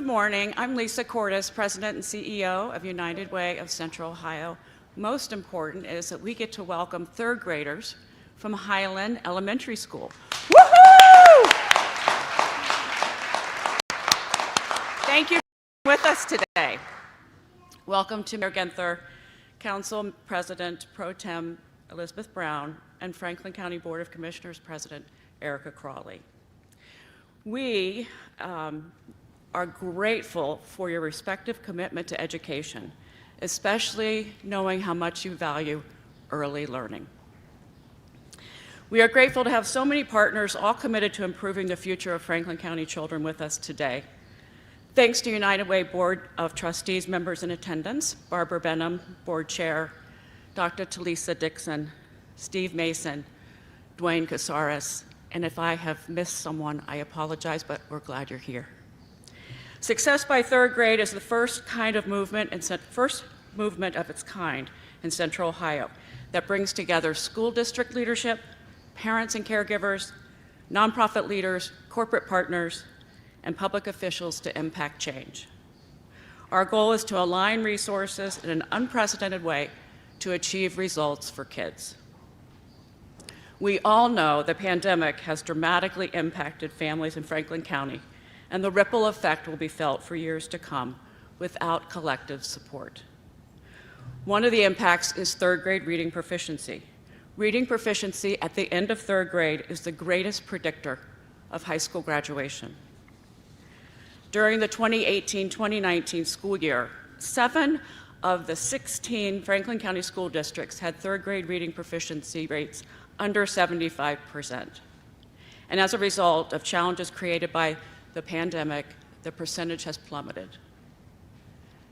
Good morning. I'm Lisa Cordes, President and CEO of United Way of Central Ohio. Most important is that we get to welcome third graders from Highland Elementary School. Woohoo! Thank you for being with us today. Welcome to Mayor Ginther, Council President Pro Tem Elizabeth Brown, and Franklin County Board of Commissioners President Erica Crowley. We are grateful for your respective commitment to education, especially knowing how much you value early learning. We are grateful to have so many partners all committed to improving the future of Franklin County children with us today. Thanks to United Way Board of Trustees members in attendance, Barbara Benham, Board Chair, Dr. Talisa Dixon, Steve Mason, Dwayne Casares, and if I have missed someone, I apologize, but we're glad you're here. Success by third grade is the first movement of its kind in Central Ohio that brings together school district leadership, parents and caregivers, nonprofit leaders, corporate partners, and public officials to impact change. Our goal is to align resources in an unprecedented way to achieve results for kids. We all know the pandemic has dramatically impacted families in Franklin County, and the ripple effect will be felt for years to come without collective support. One of the impacts is third grade reading proficiency. Reading proficiency at the end of third grade is the greatest predictor of high school graduation. During the 2018-2019 school year, 7 of the 16 Franklin County school districts had third grade reading proficiency rates under 75%. And as a result of challenges created by the pandemic, the percentage has plummeted.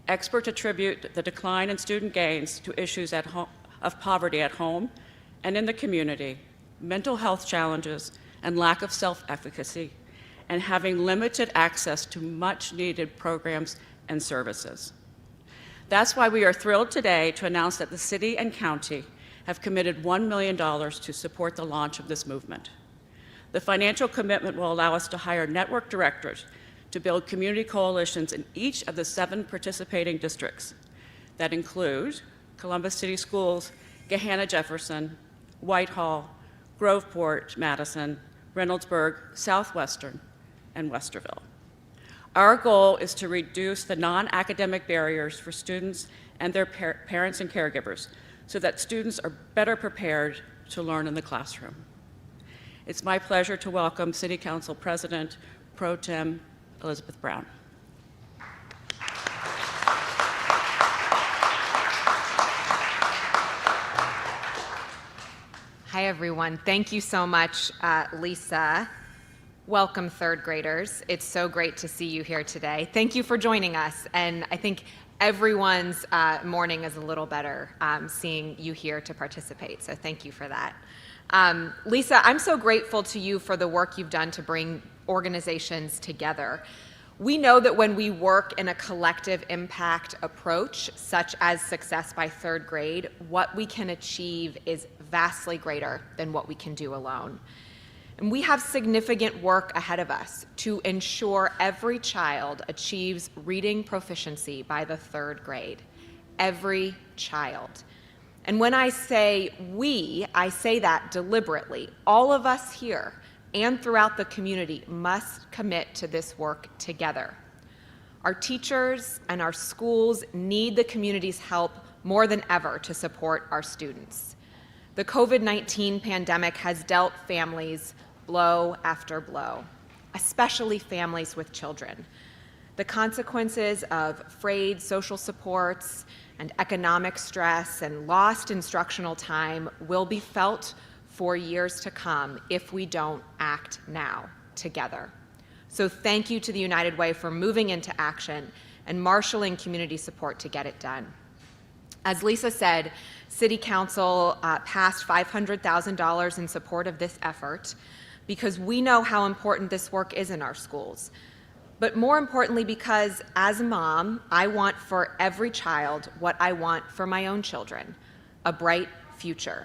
Experts attribute the decline in student gains to issues of poverty at home and in the community, mental health challenges, and lack of self-efficacy, and having limited access to much-needed programs and services. That's why we are thrilled today to announce that the city and county have committed $1 million to support the launch of this movement. The financial commitment will allow us to hire network directors to build community coalitions in each of the 7 participating districts that include Columbus City Schools, Gahanna-Jefferson, Whitehall, Groveport Madison, Reynoldsburg, Southwestern, and Westerville. Our goal is to reduce the non-academic barriers for students and their parents and caregivers so that students are better prepared to learn in the classroom. It's my pleasure to welcome City Council President Pro Tem Elizabeth Brown. Hi, everyone. Thank you so much, Lisa. Welcome, third graders. It's so great to see you here today. Thank you for joining us. And I think everyone's morning is a little better seeing you here to participate. So thank you for that. Lisa, I'm so grateful to you for the work you've done to bring organizations together. We know that when we work in a collective impact approach, such as success by third grade, what we can achieve is vastly greater than what we can do alone. And we have significant work ahead of us to ensure every child achieves reading proficiency by the third grade. Every child. And when I say we, I say that deliberately. All of us here and throughout the community must commit to this work together. Our teachers and our schools need the community's help more than ever to support our students. The COVID-19 pandemic has dealt families blow after blow, especially families with children. The consequences of frayed social supports and economic stress and lost instructional time will be felt for years to come if we don't act now together. So thank you to the United Way for moving into action and marshaling community support to get it done. As Lisa said, City Council passed $500,000 in support of this effort because we know how important this work is in our schools. But more importantly, because as a mom, I want for every child what I want for my own children, a bright future.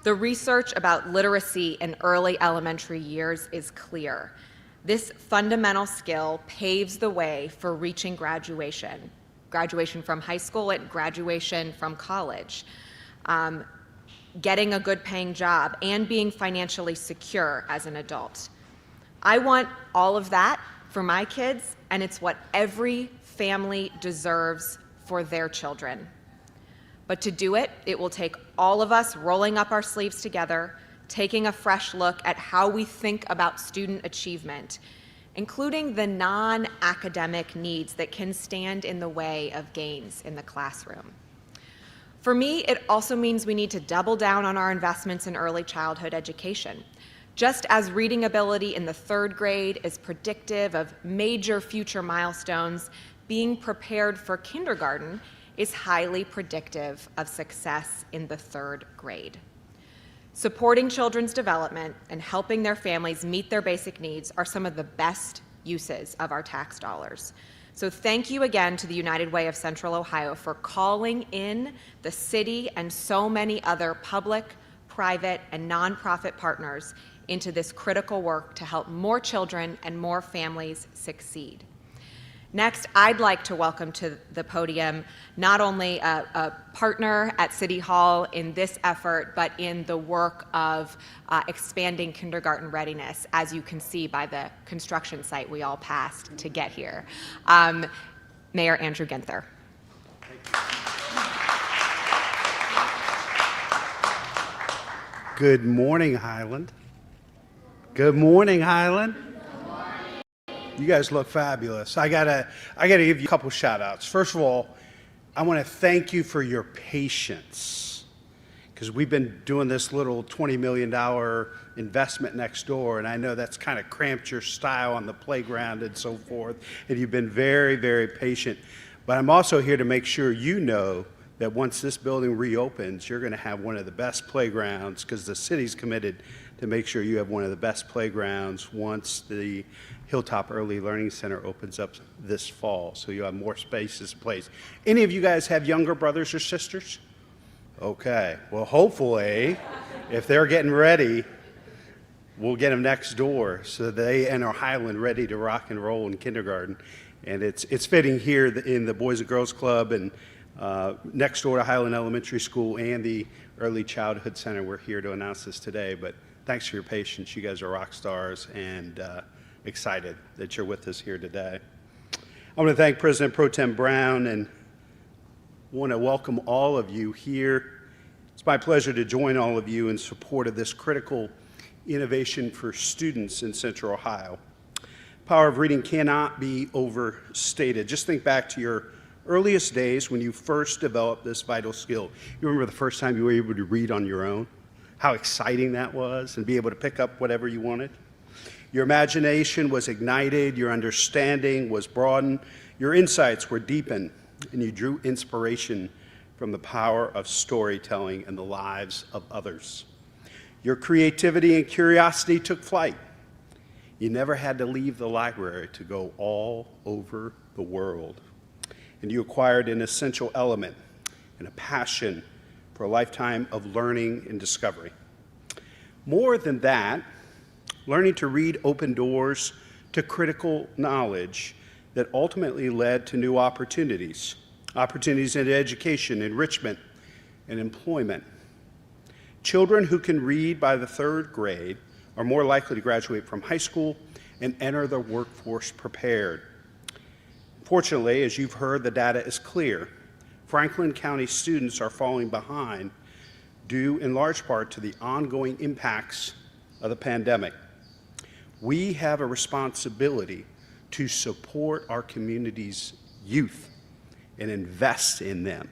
The research about literacy in early elementary years is clear. This fundamental skill paves the way for reaching graduation from high school and graduation from college, getting a good paying job, and being financially secure as an adult. I want all of that for my kids, and it's what every family deserves for their children. But to do it, it will take all of us rolling up our sleeves together, taking a fresh look at how we think about student achievement, including the non-academic needs that can stand in the way of gains in the classroom. For me, it also means we need to double down on our investments in early childhood education. Just as reading ability in the 3rd grade is predictive of major future milestones, being prepared for kindergarten is highly predictive of success in the 3rd grade. Supporting children's development and helping their families meet their basic needs are some of the best uses of our tax dollars. So thank you again to the United Way of Central Ohio for calling in the city and so many other public, private, and nonprofit partners into this critical work to help more children and more families succeed. Next, I'd like to welcome to the podium not only a partner at City Hall in this effort, but in the work of expanding kindergarten readiness, as you can see by the construction site we all passed to get here. Mayor Andrew Ginther. Good morning, Highland. Good morning, Highland. You guys look fabulous. I gotta give you a couple shout outs. First of all, I want to thank you for your patience, because we've been doing this little $20 million investment next door, and I know that's kind of cramped your style on the playground and so forth, and you've been very, very patient. But I'm also here to make sure you know that once this building reopens, you're going to have one of the best playgrounds, because the city's committed to make sure you have one of the best playgrounds once the Hilltop Early Learning Center opens up this fall, so you'll have more spaces to play. Any of you guys have younger brothers or sisters? Okay, well, hopefully, if they're getting ready, we'll get them next door so they enter Highland ready to rock and roll in kindergarten. And it's fitting here in the Boys and Girls Club and next door to Highland Elementary School and the Early Childhood Center. We're here to announce this today, but thanks for your patience. You guys are rock stars, and excited that you're with us here today. I want to thank President Pro Tem Brown and want to welcome all of you here. It's my pleasure to join all of you in support of this critical innovation for students in Central Ohio. Power of reading cannot be overstated. Just think back to your earliest days when you first developed this vital skill. You remember the first time you were able to read on your own? How exciting that was, and be able to pick up whatever you wanted. Your imagination was ignited, your understanding was broadened, your insights were deepened, and you drew inspiration from the power of storytelling and the lives of others. Your creativity and curiosity took flight. You never had to leave the library to go all over the world. And you acquired an essential element and a passion for a lifetime of learning and discovery. More than that, learning to read opened doors to critical knowledge that ultimately led to new opportunities in education, enrichment, and employment. Children who can read by the 3rd grade are more likely to graduate from high school and enter the workforce prepared. Fortunately, as you've heard, the data is clear. Franklin County students are falling behind due in large part to the ongoing impacts of the pandemic. We have a responsibility to support our community's youth and invest in them.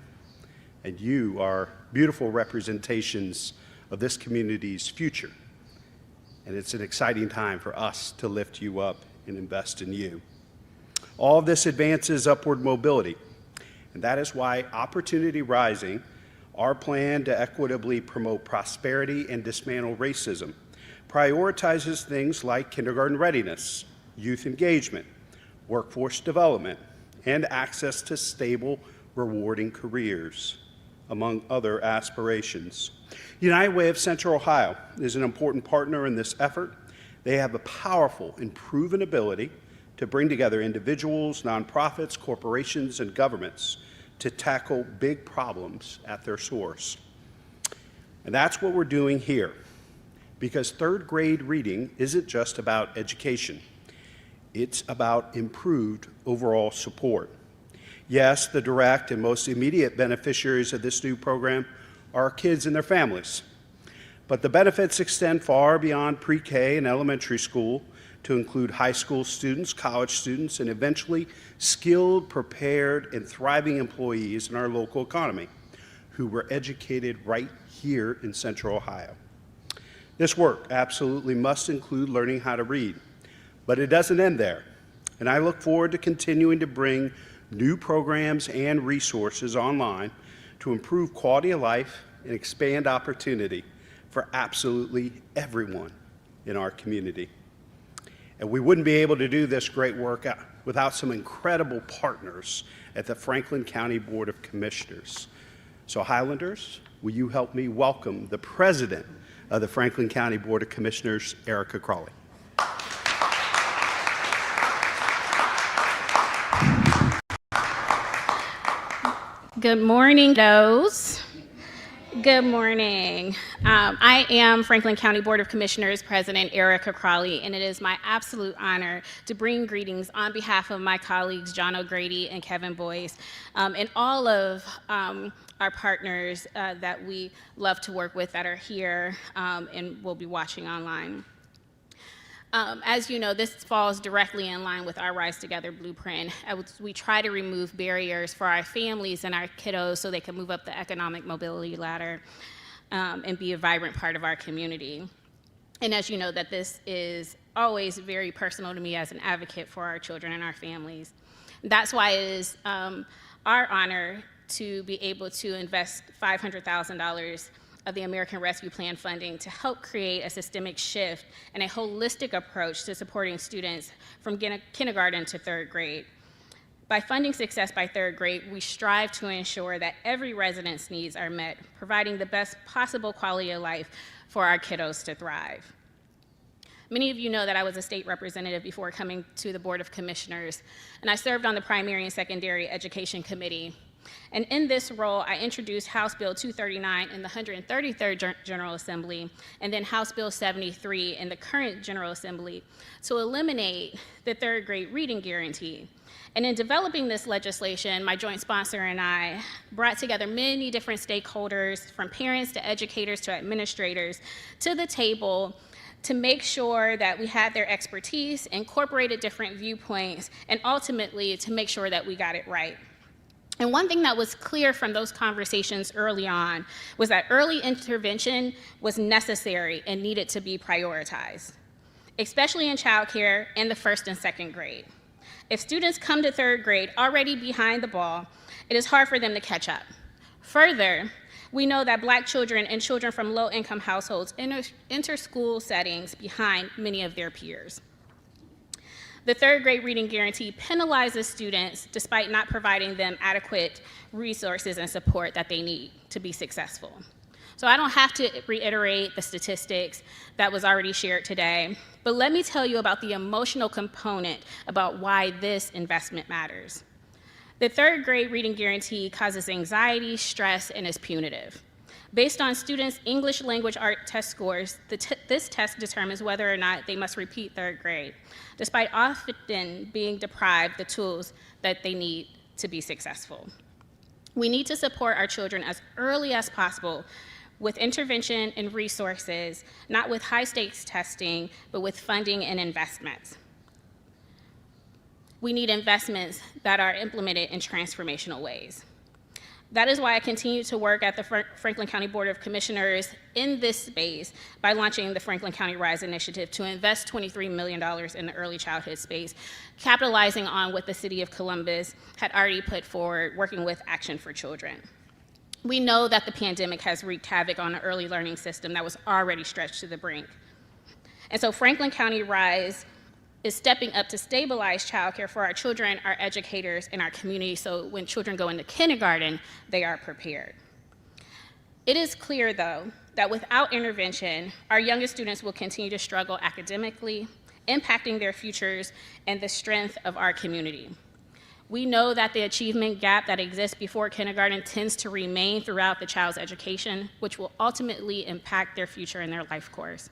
And you are beautiful representations of this community's future. And it's an exciting time for us to lift you up and invest in you. All of this advances upward mobility. And that is why Opportunity Rising, our plan to equitably promote prosperity and dismantle racism, prioritizes things like kindergarten readiness, youth engagement, workforce development, and access to stable, rewarding careers, among other aspirations. United Way of Central Ohio is an important partner in this effort. They have a powerful and proven ability to bring together individuals, nonprofits, corporations, and governments to tackle big problems at their source. And that's what we're doing here, because third grade reading isn't just about education. It's about improved overall support. Yes, the direct and most immediate beneficiaries of this new program are our kids and their families. But the benefits extend far beyond pre-K and elementary school to include high school students, college students, and eventually skilled, prepared, and thriving employees in our local economy who were educated right here in Central Ohio. This work absolutely must include learning how to read, but it doesn't end there. And I look forward to continuing to bring new programs and resources online to improve quality of life and expand opportunity for absolutely everyone in our community. And we wouldn't be able to do this great work without some incredible partners at the Franklin County Board of Commissioners. So Highlanders, will you help me welcome the President of the Franklin County Board of Commissioners, Erica Crowley. Good morning, kiddos. Good morning. I am Franklin County Board of Commissioners President Erica Crowley, and it is my absolute honor to bring greetings on behalf of my colleagues John O'Grady and Kevin Boyce, and all of our partners that we love to work with that are here and will be watching online. As you know, this falls directly in line with our Rise Together blueprint. We try to remove barriers for our families and our kiddos so they can move up the economic mobility ladder and be a vibrant part of our community. And as you know, that this is always very personal to me as an advocate for our children and our families. That's why it is our honor to be able to invest $500,000 of the American Rescue Plan funding to help create a systemic shift and a holistic approach to supporting students from kindergarten to third grade. By funding success by third grade, we strive to ensure that every resident's needs are met, providing the best possible quality of life for our kiddos to thrive. Many of you know that I was a state representative before coming to the Board of Commissioners, and I served on the Primary and Secondary Education Committee. And in this role, I introduced House Bill 239 in the 133rd General Assembly, and then House Bill 73 in the current General Assembly to eliminate the third grade reading guarantee. And in developing this legislation, my joint sponsor and I brought together many different stakeholders, from parents to educators to administrators, to the table to make sure that we had their expertise, incorporated different viewpoints, and ultimately to make sure that we got it right. And one thing that was clear from those conversations early on was that early intervention was necessary and needed to be prioritized, especially in childcare in the first and second grade. If students come to third grade already behind the ball, it is hard for them to catch up. Further, we know that Black children and children from low-income households enter school settings behind many of their peers. The third grade reading guarantee penalizes students despite not providing them adequate resources and support that they need to be successful. So I don't have to reiterate the statistics that was already shared today, but let me tell you about the emotional component about why this investment matters. The third grade reading guarantee causes anxiety, stress, and is punitive. Based on students' English language art test scores, this test determines whether or not they must repeat third grade, despite often being deprived the tools that they need to be successful. We need to support our children as early as possible with intervention and resources, not with high-stakes testing, but with funding and investments. We need investments that are implemented in transformational ways. That is why I continue to work at the Franklin County Board of Commissioners in this space by launching the Franklin County Rise Initiative to invest $23 million in the early childhood space, capitalizing on what the City of Columbus had already put forward, working with Action for Children. We know that the pandemic has wreaked havoc on the early learning system that was already stretched to the brink. And so Franklin County Rise is stepping up to stabilize childcare for our children, our educators, and our community, so when children go into kindergarten, they are prepared. It is clear, though, that without intervention, our youngest students will continue to struggle academically, impacting their futures and the strength of our community. We know that the achievement gap that exists before kindergarten tends to remain throughout the child's education, which will ultimately impact their future and their life course.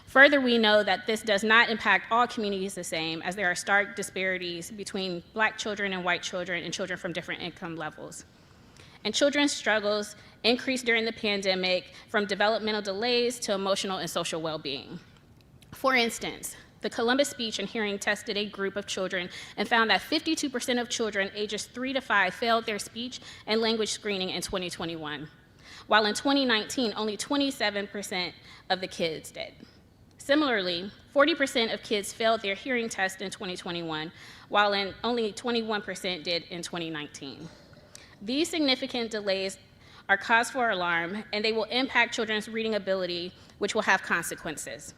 Further, we know that this does not impact all communities the same, as there are stark disparities between Black children and white children and children from different income levels. And children's struggles increased during the pandemic, from developmental delays to emotional and social well-being. For instance, the Columbus Speech and Hearing tested a group of children and found that 52% of children ages 3 to 5 failed their speech and language screening in 2021, while in 2019, only 27% of the kids did. Similarly, 40% of kids failed their hearing test in 2021, while only 21% did in 2019. These significant delays are cause for alarm, and they will impact children's reading ability, which will have consequences.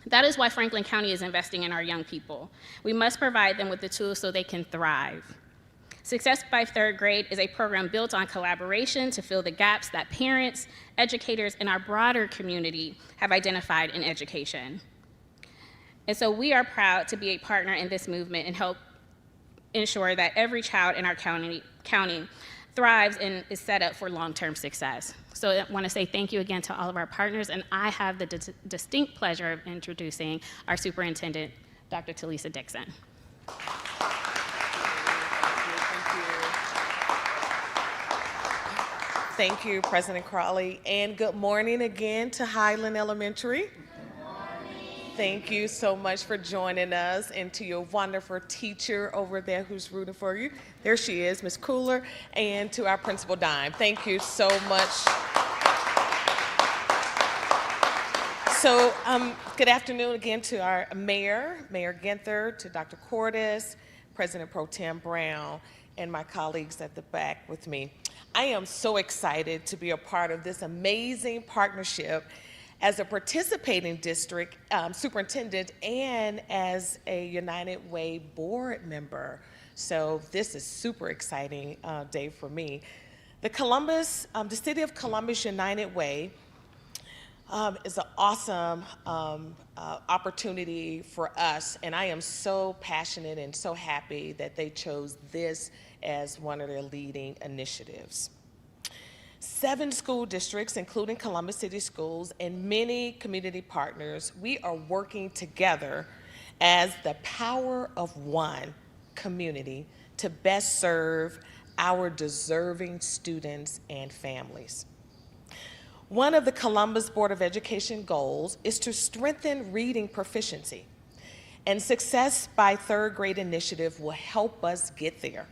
That is why Franklin County is investing in our young people. We must provide them with the tools so they can thrive. Success by Third Grade is a program built on collaboration to fill the gaps that parents, educators, and our broader community have identified in education. And so we are proud to be a partner in this movement and help ensure that every child in our county thrives and is set up for long-term success. So I want to say thank you again to all of our partners, and I have the distinct pleasure of introducing our superintendent, Dr. Talisa Dixon. Thank you, President Crowley, and good morning again to Highland Elementary. Thank you so much for joining us, and to your wonderful teacher over there who's rooting for you. There she is, Ms. Cooler, and to our principal, Dime. Thank you so much. So good afternoon again to our mayor, Mayor Ginther, to Dr. Cordes, President Pro Tem Brown, and my colleagues at the back with me. I am so excited to be a part of this amazing partnership as a participating district superintendent and as a United Way board member. So this is super exciting day for me. The City of Columbus United Way is an awesome opportunity for us, and I am so passionate and so happy that they chose this as one of their leading initiatives. 7 school districts, including Columbus City Schools, and many community partners, we are working together as the power of one community to best serve our deserving students and families. One of the Columbus Board of Education goals is to strengthen reading proficiency, and Success by Third Grade initiative will help us get there.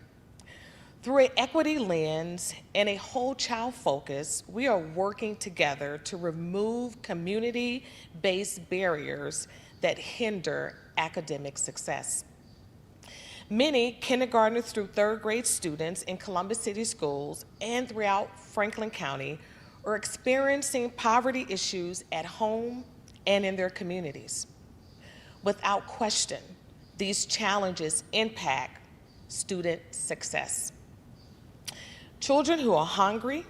Through an equity lens and a whole child focus, we are working together to remove community-based barriers that hinder academic success. Many kindergarten through third grade students in Columbus City Schools and throughout Franklin County are experiencing poverty issues at home and in their communities. Without question, these challenges impact student success. Children who are hungry,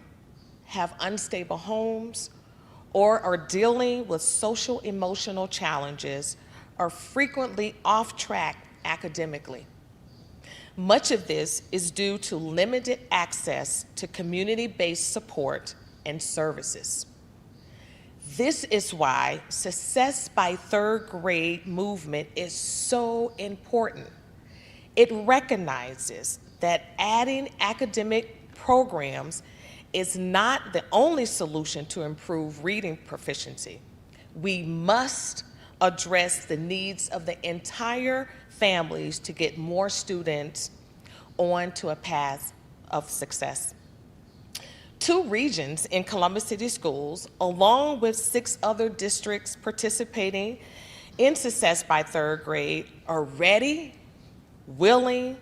have unstable homes, or are dealing with social emotional challenges are frequently off track academically. Much of this is due to limited access to community-based support and services. This is why Success by Third Grade movement is so important. It recognizes that adding academic programs is not the only solution to improve reading proficiency. We must address the needs of the entire families to get more students onto a path of success. 2 regions in Columbus City Schools, along with 6 other districts participating in Success by Third Grade, are ready, willing,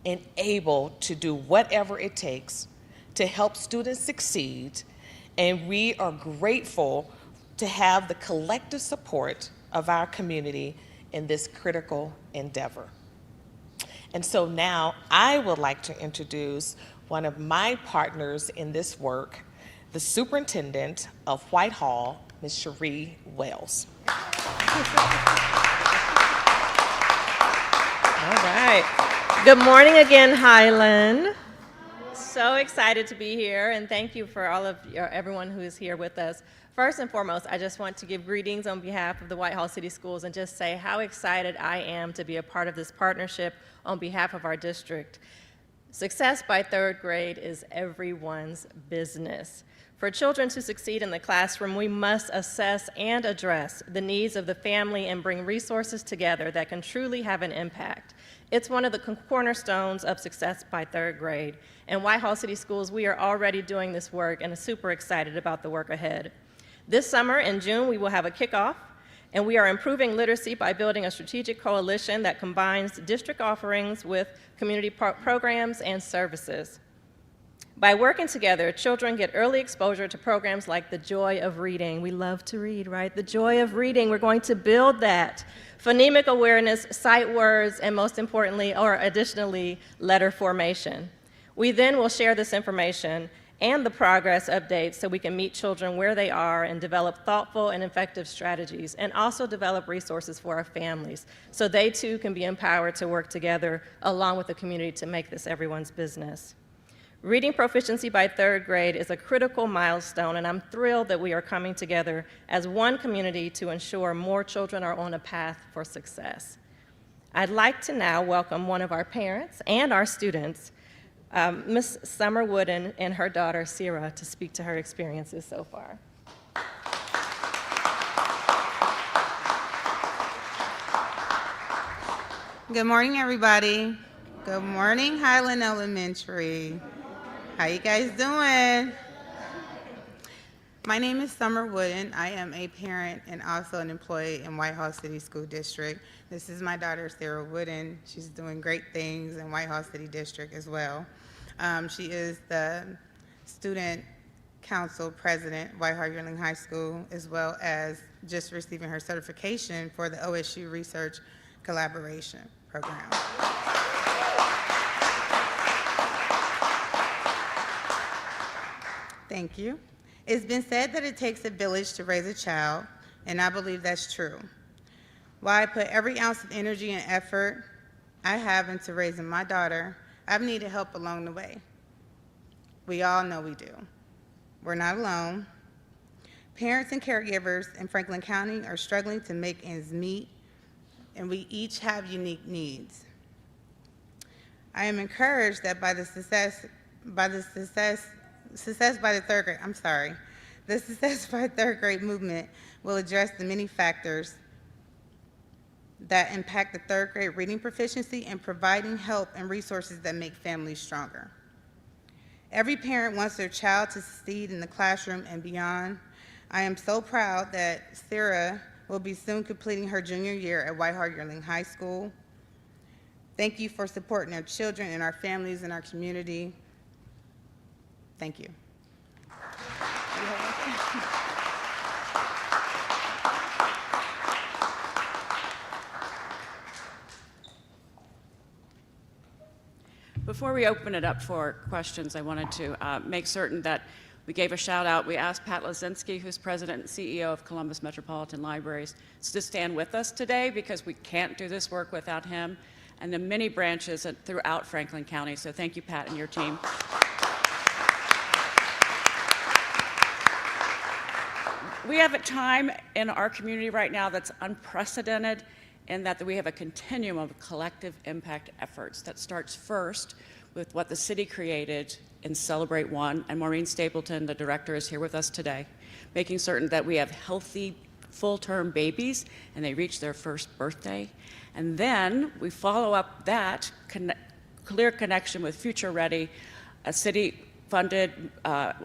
and able to do whatever it takes to help students succeed, and we are grateful to have the collective support of our community in this critical endeavor. And so now I would like to introduce one of my partners in this work, the Superintendent of Whitehall, Ms. Cherie Wells. All right. Good morning again, Highland. So excited to be here, and thank you for all of everyone who is here with us. First and foremost, I just want to give greetings on behalf of the Whitehall City Schools and just say how excited I am to be a part of this partnership on behalf of our district. Success by third grade is everyone's business. For children to succeed in the classroom, we must assess and address the needs of the family and bring resources together that can truly have an impact. It's one of the cornerstones of success by third grade. In Whitehall City Schools, we are already doing this work and are super excited about the work ahead. This summer in June, we will have a kickoff, and we are improving literacy by building a strategic coalition that combines district offerings with community programs and services. By working together, children get early exposure to programs like the Joy of Reading. We love to read, right? The Joy of Reading, we're going to build that. Phonemic awareness, sight words, and most importantly, or additionally, letter formation. We then will share this information and the progress updates so we can meet children where they are and develop thoughtful and effective strategies, and also develop resources for our families so they too can be empowered to work together along with the community to make this everyone's business. Reading proficiency by third grade is a critical milestone, and I'm thrilled that we are coming together as one community to ensure more children are on a path for success. I'd like to now welcome one of our parents and our students, Ms. Summer Wooden and her daughter, Sierra, to speak to her experiences so far. Good morning, everybody. Good morning, Highland Elementary. How you guys doing? My name is Summer Wooden. I am a parent and also an employee in Whitehall City School District. This is my daughter, Sarah Wooden. She's doing great things in Whitehall City District as well. She is the student council president, Whitehall Yearling High School, as well as just receiving her certification for the OSU Research Collaboration Program. Thank you. It's been said that it takes a village to raise a child, and I believe that's true. While I put every ounce of energy and effort I have into raising my daughter, I've needed help along the way. We all know we do. We're not alone. Parents and caregivers in Franklin County are struggling to make ends meet, and we each have unique needs. I am encouraged that the success by third grade movement will address the many factors that impact the third grade reading proficiency and providing help and resources that make families stronger. Every parent wants their child to succeed in the classroom and beyond. I am so proud that Sarah will be soon completing her junior year at Whitehall Yearling High School. Thank you for supporting our children and our families and our community. Thank you. Before we open it up for questions, I wanted to make certain that we gave a shout out. We asked Pat Lazinski, who's president and CEO of Columbus Metropolitan Libraries, to stand with us today because we can't do this work without him and the many branches throughout Franklin County. So thank you, Pat, and your team. We have a time in our community right now that's unprecedented in that we have a continuum of collective impact efforts that starts first with what the city created in Celebrate One, and Maureen Stapleton, the director, is here with us today, making certain that we have healthy, full-term babies and they reach their first birthday. And then we follow up that clear connection with Future Ready, a city-funded,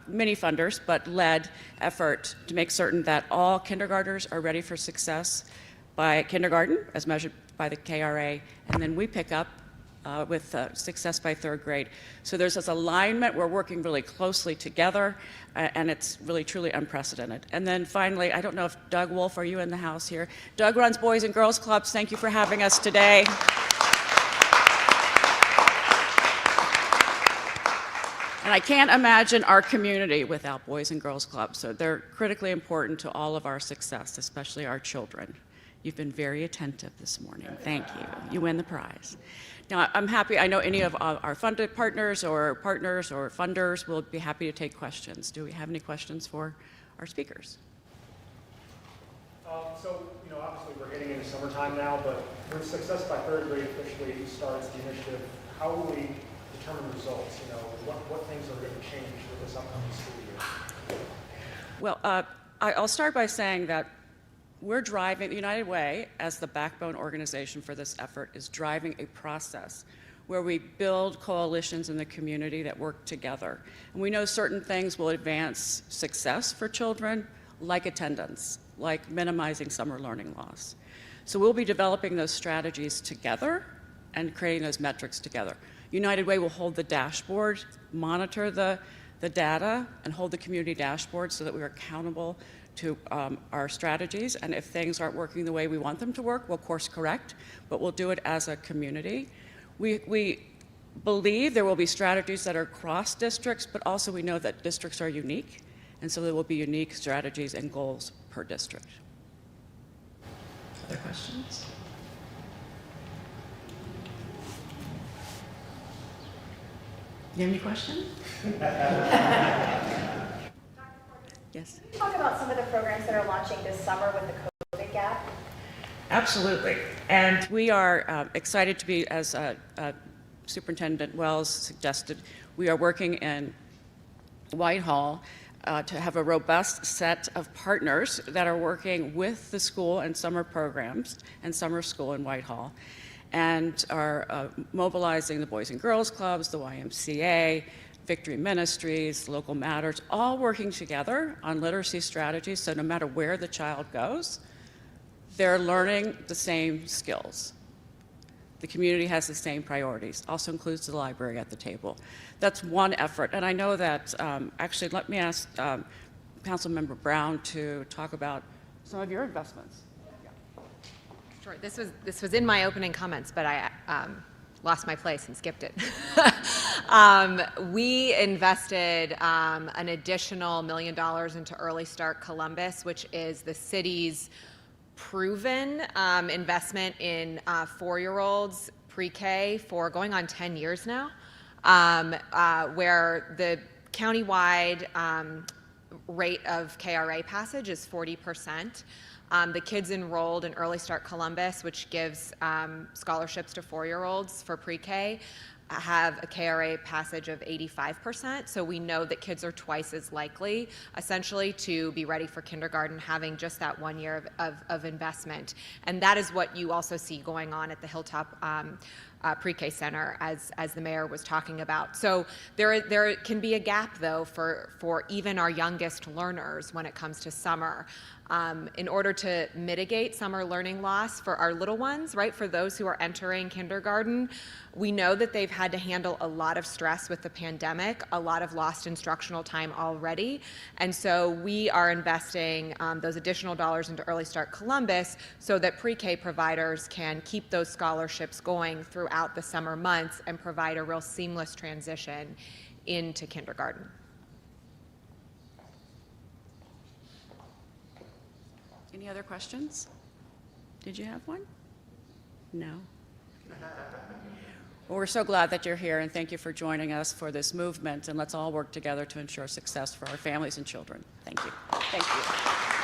many funders, but led effort to make certain that all kindergartners are ready for success by kindergarten, as measured by the KRA, and then we pick up with success by third grade. So there's this alignment. We're working really closely together, and it's really, truly unprecedented. And then finally, I don't know if Doug Wolf, are you in the house here? Doug runs Boys and Girls Clubs. Thank you for having us today. And I can't imagine our community without Boys and Girls Clubs. So they're critically important to all of our success, especially our children. You've been very attentive this morning. Thank you. You win the prize. Now, I'm happy, I know any of our funded partners or funders will be happy to take questions. Do we have any questions for our speakers? So, obviously we're getting into summertime now, but when Success by Third Grade officially starts the initiative, how will we determine results? What things are going to change with this upcoming school year? Well, I'll start by saying that we're driving, the United Way, as the backbone organization for this effort, is driving a process where we build coalitions in the community that work together. And we know certain things will advance success for children, like attendance, like minimizing summer learning loss. So we'll be developing those strategies together and creating those metrics together. United Way will hold the dashboard, monitor the data, and hold the community dashboard so that we are accountable to our strategies. And if things aren't working the way we want them to work, we'll course correct, but we'll do it as a community. We believe there will be strategies that are cross districts, but also we know that districts are unique, and so there will be unique strategies and goals per district. Other questions? You have any questions? Yes. Can you talk about some of the programs that are launching this summer with the COVID gap? Absolutely. And we are excited to be, as Superintendent Wells suggested, we are working in Whitehall to have a robust set of partners that are working with the school and summer programs and summer school in Whitehall, and are mobilizing the Boys and Girls Clubs, the YMCA, Victory Ministries, Local Matters, all working together on literacy strategies, so no matter where the child goes, they're learning the same skills. The community has the same priorities, also includes the library at the table. That's one effort, and I know that, actually, let me ask Councilmember Brown to talk about some of your investments. Sure, this was in my opening comments, but I lost my place and skipped it. We invested an additional $1 million into Early Start Columbus, which is the city's proven investment in 4-year-olds pre-K for going on 10 years now, where the countywide rate of KRA passage is 40%. The kids enrolled in Early Start Columbus, which gives scholarships to 4-year-olds for pre-K, have a KRA passage of 85%. So we know that kids are twice as likely, essentially, to be ready for kindergarten, having just that 1 year of investment. And that is what you also see going on at the Hilltop Pre-K Center, as the mayor was talking about. So there can be a gap, though, for even our youngest learners when it comes to summer. In order to mitigate summer learning loss for our little ones, right, for those who are entering kindergarten, we know that they've had to handle a lot of stress with the pandemic, a lot of lost instructional time already, and so we are investing those additional dollars into Early Start Columbus so that pre-K providers can keep those scholarships going throughout the summer months and provide a real seamless transition into kindergarten. Any other questions? Did you have one? No? Well, we're so glad that you're here, and thank you for joining us for this movement, and let's all work together to ensure success for our families and children. Thank you. Thank you.